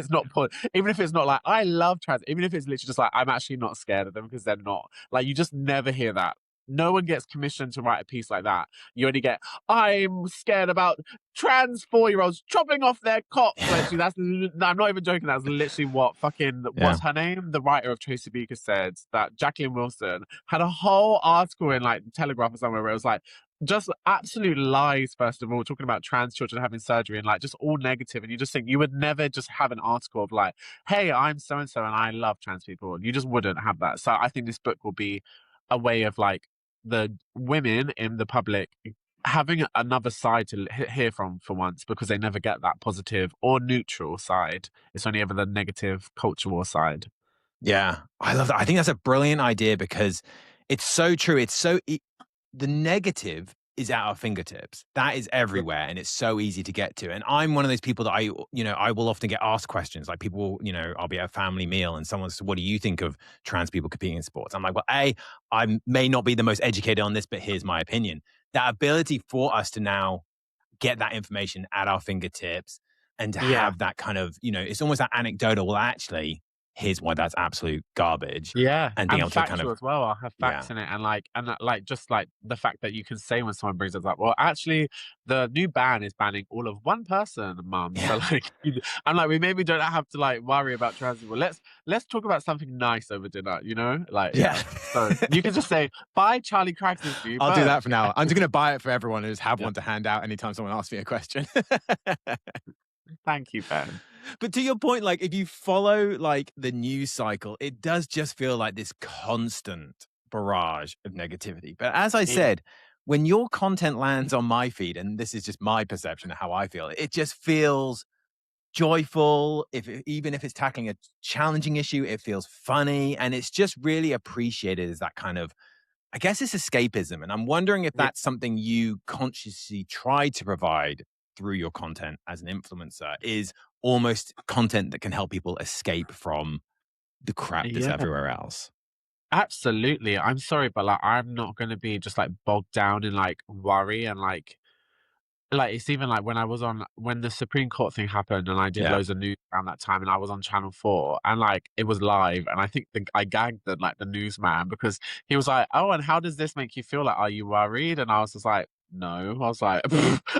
S1: it's not like I love trans, even if it's literally just like I'm actually not scared of them because they're not, like you just never hear that. No one gets commissioned to write a piece like that. You only get, I'm scared about trans 4-year-olds chopping off their cocks. Literally, I'm not even joking. That's literally what fucking,
S2: Yeah.
S1: what's her name? The writer of Tracy Beaker said, that Jacqueline Wilson had a whole article in like Telegraph or somewhere where it was like, just absolute lies, first of all, talking about trans children having surgery and like just all negative. And you just think you would never just have an article of like, hey, I'm so and so and I love trans people. You just wouldn't have that. So I think this book will be a way of like the women in the public having another side to hear from for once, because they never get that positive or neutral side. It's only ever the negative culture war side.
S2: Yeah. I love that. I think that's a brilliant idea because it's so true. The negative is at our fingertips. That is
S1: Yeah.
S2: everywhere and it's so easy to get to. And I'm one of those people that I will often get asked questions. Like people, I'll be at a family meal and someone says, what do you think of trans people competing in sports? I'm like, well, I may not be the most educated on this, but here's my opinion. That ability for us to now get that information at our fingertips and to
S1: Yeah.
S2: have that kind of, it's almost that anecdotal, well, actually, here's why that's absolute garbage.
S1: Yeah,
S2: And being
S1: and
S2: able to kind
S1: factual
S2: of,
S1: as well. I'll have
S2: yeah.
S1: facts in it, and like just like the fact that you can say when someone brings it up, well, actually, the new ban is banning all of one person, mum. So
S2: Yeah.
S1: like, I'm like, we maybe don't have to like worry about trans people. Let's talk about something nice over dinner, you know? Like,
S2: Yeah.
S1: yeah. So you can just say, buy Charlie Craggs' new
S2: I'll do that
S1: merch.
S2: for now. I'm just going to buy it for everyone and just have
S1: Yeah.
S2: one to hand out anytime someone asks me a question.
S1: Thank you, Ben.
S2: But to your point, like if you follow like the news cycle, it does just feel like this constant barrage of negativity. But as I
S1: Yeah.
S2: said, when your content lands on my feed, and this is just my perception of how I feel, it just feels joyful. Even if it's tackling a challenging issue, it feels funny, and it's just really appreciated as that kind of, I guess it's escapism. And I'm wondering if
S1: Yeah.
S2: that's something you consciously try to provide through your content as an influencer, is almost content that can help people escape from the crap that's
S1: Yeah.
S2: everywhere else.
S1: Absolutely. I'm sorry, but like I'm not gonna be just like bogged down in like worry and like, it's even like when the Supreme Court thing happened and I did
S2: Yeah.
S1: loads of news around that time and I was on Channel 4 and, like, it was live and I think I gagged the newsman because he was like, "Oh, and how does this make you feel? Like, are you worried?" And I was just like, "No." I was like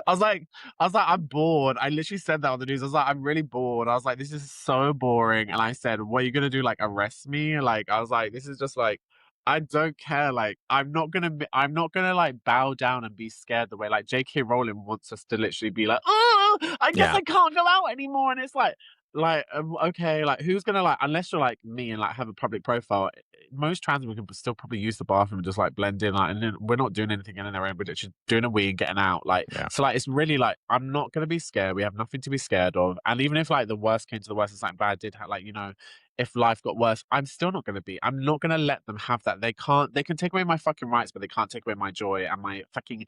S1: I was like "I'm bored." I literally said that on the news. I was like, "I'm really bored." I was like, "This is so boring." And I said, "What are you gonna do, like, arrest me?" Like, I was like, "This is just like I don't care, like, I'm not gonna, like, bow down and be scared the way, like, J.K. Rowling wants us to literally be like, "Oh, I guess
S2: Yeah.
S1: I can't go out anymore," and it's like, okay, like, who's gonna, like unless you're like me and, like, have a public profile, most trans women can still probably use the bathroom and just, like, blend in, like, and then we're not doing anything in there, we're just doing a wee and getting out, like,
S2: Yeah.
S1: so, like, it's really, like, I'm not gonna be scared, we have nothing to be scared of, and even if, like, the worst came to the worst and something bad did like, you know, if life got worse, I'm still not gonna be. I'm not gonna let them have that. They can take away my fucking rights, but they can't take away my joy and my fucking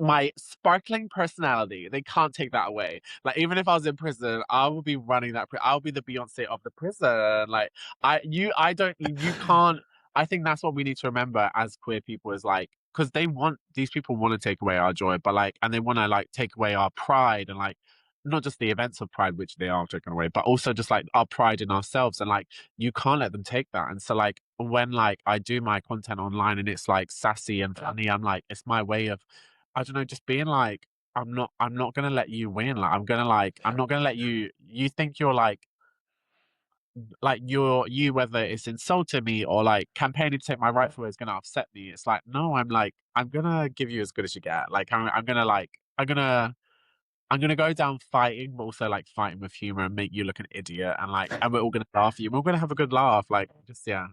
S1: my sparkling personality. They can't take that away. Like even if I was in prison, I will be running that. I'll be the Beyonce of the prison. Like I don't, you can't. I think that's what we need to remember as queer people is like, because these people want to take away our joy, but like, and they want to like take away our pride and like not just the events of pride, which they are taken away, but also just like our pride in ourselves. And like, you can't let them take that. And so, like, when like I do my content online and it's like sassy and funny, I'm like, it's my way of, I don't know, just being like, I'm not gonna let you win. I'm not gonna let you think you're like you, whether it's insulting me or like campaigning to take my rightful way is gonna upset me. It's like, no, I'm gonna give you as good as you get. Like, I'm gonna go down fighting, but also like fighting with humor and make you look an idiot, and like, and we're all gonna laugh at you. We're gonna have a good laugh, like, just yeah,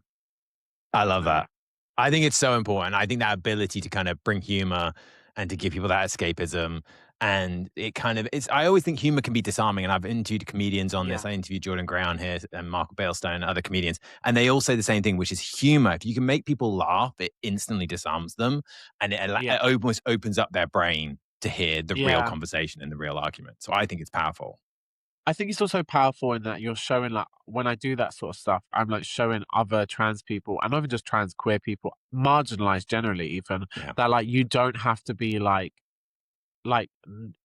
S2: I
S1: I don't
S2: love
S1: know.
S2: that. I think it's so important. I think that ability to kind of bring humor and to give people that escapism. And it kind of, it's, I always think humor can be disarming. And I've interviewed comedians on this.
S1: Yeah,
S2: I interviewed Jordan Brown here and Mark Balestone and other comedians. And they all say the same thing, which is humor. If you can make people laugh, it instantly disarms them. And
S1: yeah,
S2: it almost opens up their brain to hear the real
S1: yeah.
S2: conversation and the real argument. So I think it's powerful.
S1: I think it's also powerful in that you're showing like when I do that sort of stuff, I'm like showing other trans people, and not even just trans queer people, marginalized generally, even
S2: Yeah.
S1: that like you don't have to be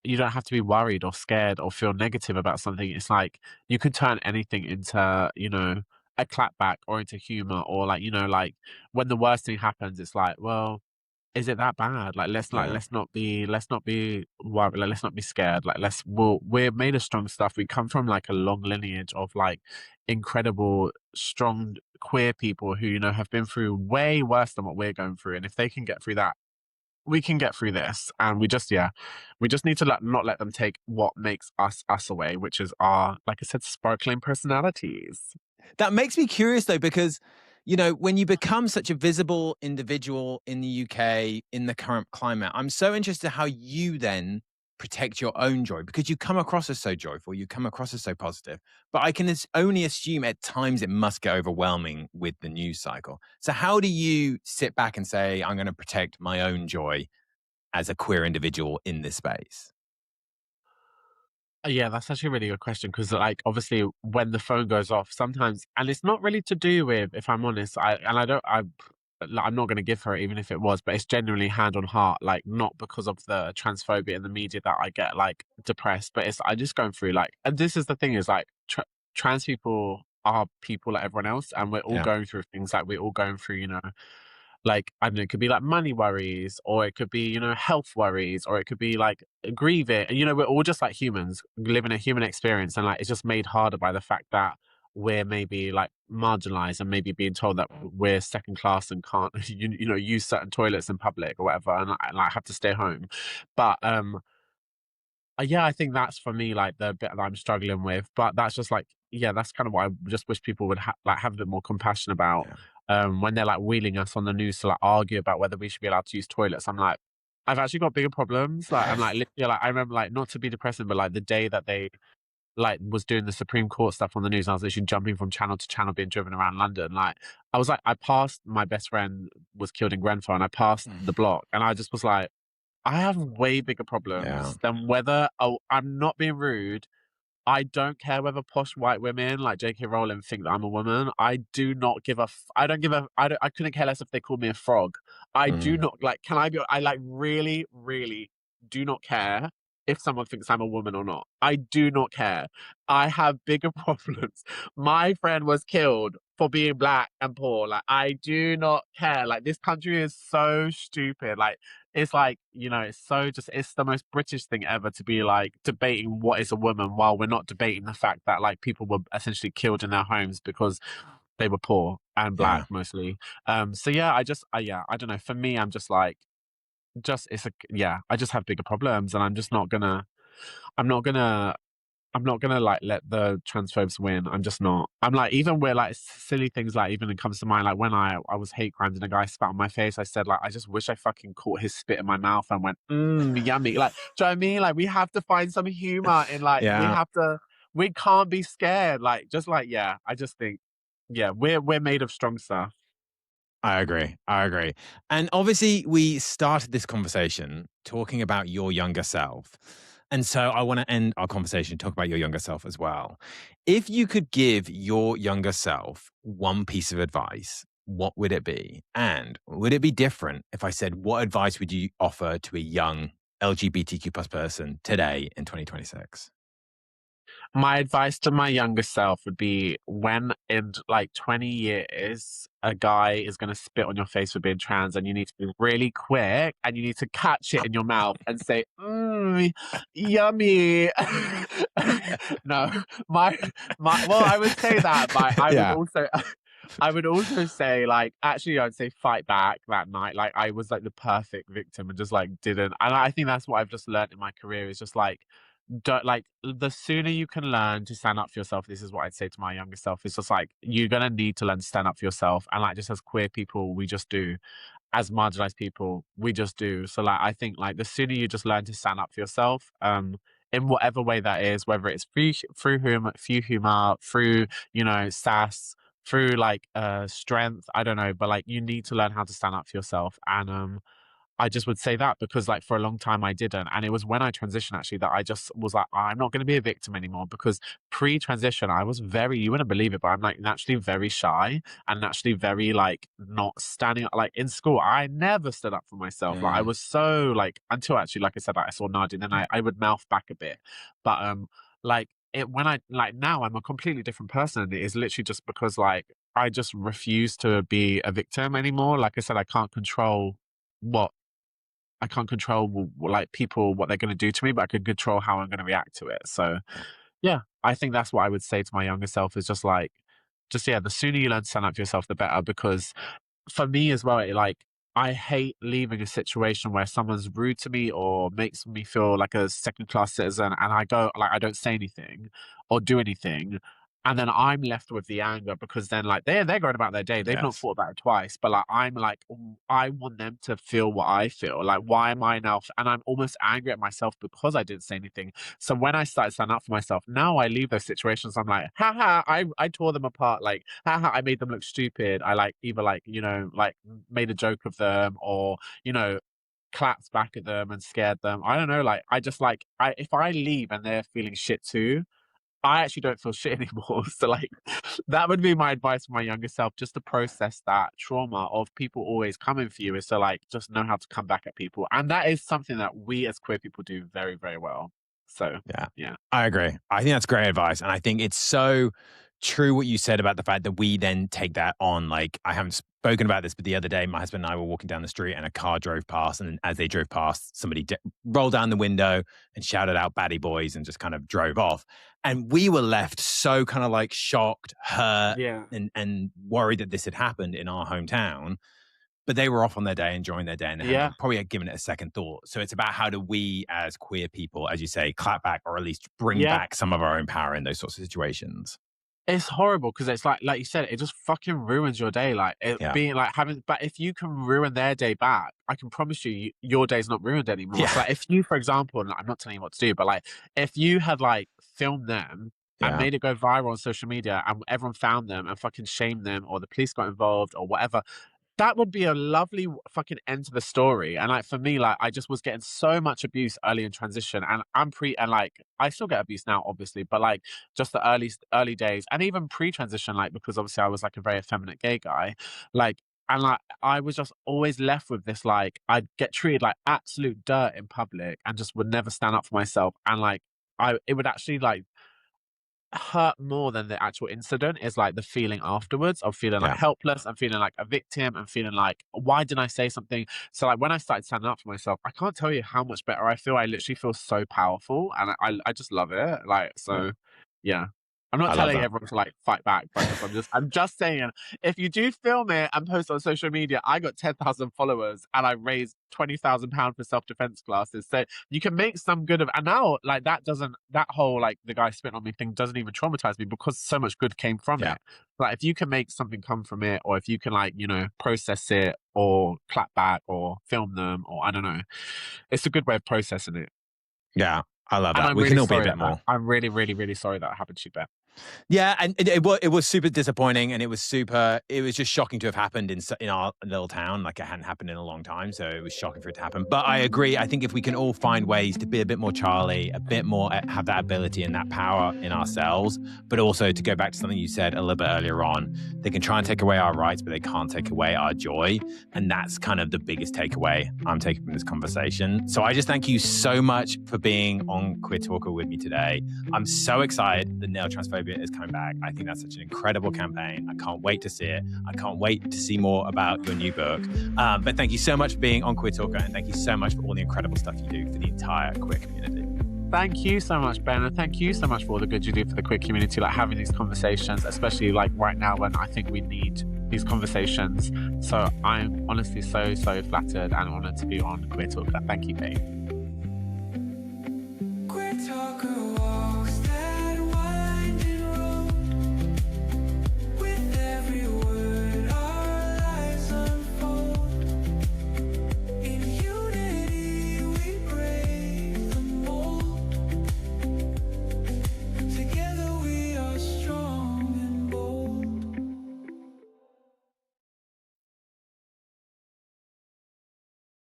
S1: you don't have to be worried or scared or feel negative about something. It's like you can turn anything into, you know, a clapback or into humor or like, you know, like when the worst thing happens, it's like, well, is it that bad?
S2: Yeah.
S1: Let's not be worried, like, let's not be scared. Like we're made of strong stuff. We come from like a long lineage of like incredible, strong queer people who, you know, have been through way worse than what we're going through. And if they can get through that, we can get through this. And we just need to not let them take what makes us away, which is our, like I said, sparkling personalities.
S2: That makes me curious though, because, you know, when you become such a visible individual in the UK in the current climate, I'm so interested how you then protect your own joy because you come across as so joyful, you come across as so positive. But I can only assume at times it must get overwhelming with the news cycle. So, how do you sit back and say, I'm going to protect my own joy as a queer individual in this space?
S1: Yeah, that's actually a really good question because, like, obviously, when the phone goes off, sometimes, and it's not really to do with, if I'm honest, I'm not going to give her it, even if it was, but it's genuinely hand on heart, like, not because of the transphobia in the media that I get, like, depressed, but it's, I just going through, like, and this is the thing is, like, trans people are people like everyone else, and we're all going through things. Like, we're all going through, you know, like, I don't know, it could be like money worries, or it could be, you know, health worries, or it could be like grieving. And, you know, we're all just like humans living a human experience. And like, it's just made harder by the fact that we're maybe like marginalized and maybe being told that we're second class and can't, you know, use certain toilets in public or whatever, and like have to stay home. But, yeah, I think that's for me like the bit that I'm struggling with. But that's just like, yeah, that's kind of what I just wish people would like have a bit more compassion about. When they're like wheeling us on the news to like argue about whether we should be allowed to use toilets. I'm like, I've actually got bigger problems. Like, I'm like, literally, like, I remember, like, not to be depressing, but like the day that they like was doing the Supreme Court stuff on the news, I was literally jumping from channel to channel, being driven around London. Like, I was like, I passed my best friend was killed in Grenfell, and I passed the block, and I just was like, I have way bigger problems than whether, oh, I'm not being rude. I don't care whether posh white women like J.K. Rowling think that I'm a woman. I do not give a. I don't give a. I couldn't care less if they called me a frog. I do not like. Can I be? I like really, really do not care if someone thinks I'm a woman or not. I do not care. I have bigger problems. My friend was killed for being black and poor. Like, I do not care. Like, this country is so stupid. Like, it's like, you know, it's so just, it's the most British thing ever to be like debating what is a woman while we're not debating the fact that like people were essentially killed in their homes because they were poor and black mostly. So yeah, yeah, I don't know. For me, I'm just like, I just have bigger problems, and I'm just not gonna, I'm not gonna I'm not gonna like let the transphobes win. I'm just not. I'm like, even where like silly things like even it comes to mind, like when I was hate crimes and a guy spat on my face, I said like, I just wish I fucking caught his spit in my mouth and went, yummy. Like, do you know what I mean? Like, we have to find some humor in like, we can't be scared. Like, just like, yeah, I just think, yeah, we're made of strong stuff.
S2: I agree. I agree. And obviously, we started this conversation talking about your younger self. And so I want to end our conversation, talk about your younger self as well. If you could give your younger self one piece of advice, what would it be? And would it be different if I said, what advice would you offer to a young LGBTQ plus person today in 2026?
S1: My advice to my younger self would be, when in like 20 years, a guy is going to spit on your face for being trans, and you need to be really quick and you need to catch it in your mouth and say, yummy. No, well, I would say that, but I would also say, like, actually, I'd say fight back that night. Like, I was like the perfect victim and just like didn't. And I think that's what I've just learned in my career is just like, don't like, the sooner you can learn to stand up for yourself. This is what I'd say to my younger self. It's just like, you're gonna need to learn to stand up for yourself. And like, just as queer people, we just do. As marginalized people, we just do. So like, I think like the sooner you just learn to stand up for yourself, in whatever way that is, whether it's through humor, through, you know, sass, through like strength, I don't know, but like, you need to learn how to stand up for yourself. And I just would say that because like for a long time I didn't. And it was when I transitioned actually that I just was like, I'm not going to be a victim anymore, because pre-transition I was very, you wouldn't believe it, but I'm like naturally very shy and naturally very like not standing up. Like in school, I never stood up for myself. Like I was so like, until actually, like I said, I saw Nadia, then I would mouth back a bit. But like it, when I like now I'm a completely different person. It is literally just because like I just refuse to be a victim anymore. Like I said, what I can't control like people, what they're going to do to me, but I can control how I'm going to react to it. So yeah, I think that's what I would say to my younger self is just like, yeah, the sooner you learn to stand up for yourself, the better. Because for me as well, like, I hate leaving a situation where someone's rude to me or makes me feel like a second class citizen, and I go like, I don't say anything or do anything, and then I'm left with the anger, because then like they're going about their day, they've not thought about it twice, but like I'm like, I want them to feel what I feel. Like, why am I now? And I'm almost angry at myself because I didn't say anything. So when I started standing up for myself, now I leave those situations, I'm like, haha, I tore them apart. Like, haha, I made them look stupid. I like either like, you know, like made a joke of them, or, you know, clapped back at them and scared them. I don't know. Like, I just like, if I leave and they're feeling shit too, I actually don't feel shit anymore. So like, that would be my advice for my younger self, just to process that trauma of people always coming for you, is to like just know how to come back at people. And that is something that we as queer people do very, very well. So
S2: Yeah,
S1: yeah.
S2: I agree. I think that's great advice. And I think it's so true what you said about the fact that we then take that on. Like, I haven't spoken about this, but the other day, my husband and I were walking down the street and a car drove past. And as they drove past, somebody rolled down the window and shouted out "Batty Boys" and just kind of drove off. And we were left so kind of like shocked, hurt, and worried that this had happened in our hometown. But they were off on their day, enjoying their day, and they probably had given it a second thought. So it's about how do we, as queer people, as you say, clap back or at least bring back some of our own power in those sorts of situations.
S1: It's horrible because it's like you said, it just fucking ruins your day. Like being like having, but if you can ruin their day back, I can promise you, your day's not ruined anymore.
S2: Yeah.
S1: So like if you, for example, and I'm not telling you what to do, but like if you had like filmed them and made it go viral on social media and everyone found them and fucking shamed them or the police got involved or whatever, that would be a lovely fucking end to the story. And like for me, like I just was getting so much abuse early in transition, and and like I still get abuse now, obviously, but like just the early days and even pre-transition, like because obviously I was like a very effeminate gay guy, like. And like I was just always left with this, like I'd get treated like absolute dirt in public and just would never stand up for myself. And like it would actually like hurt more than the actual incident is like the feeling afterwards of feeling like helpless and feeling like a victim and feeling like, why didn't I say something? So like when I started standing up for myself, I can't tell you how much better I feel. I literally feel so powerful and I just love it. Like, so yeah. I'm not telling everyone to like fight back, but I'm just saying, if you do film it and post on social media, I got 10,000 followers and I raised £20,000 for self-defense classes. So you can make some good of, and now like that whole like the guy spit on me thing doesn't even traumatize me because so much good came from it. Like if you can make something come from it, or if you can like, you know, process it or clap back or film them, or I don't know, it's a good way of processing it.
S2: Yeah, I love that. We can all be a bit more.
S1: I'm really, really, really sorry that happened to you, Ben.
S2: Yeah, and it was super disappointing, and it was just shocking to have happened in our little town. Like it hadn't happened in a long time, so it was shocking for it to happen. But I agree. I think if we can all find ways to be a bit more Charlie, a bit more have that ability and that power in ourselves, but also to go back to something you said a little bit earlier on, they can try and take away our rights, but they can't take away our joy. And that's kind of the biggest takeaway I'm taking from this conversation. So I just thank you so much for being on Queer Talker with me today. I'm so excited that Nail Transphobia is coming back. I think that's such an incredible campaign. I can't wait to see it. I can't wait to see more about your new book. But thank you so much for being on Queer Talker, and thank you so much for all the incredible stuff you do for the entire queer community.
S1: Thank you so much, Ben, and thank you so much for all the good you do for the queer community, like having these conversations, especially like right now when I think we need these conversations. So I'm honestly so flattered and honoured to be on Queer Talker. Thank you, babe.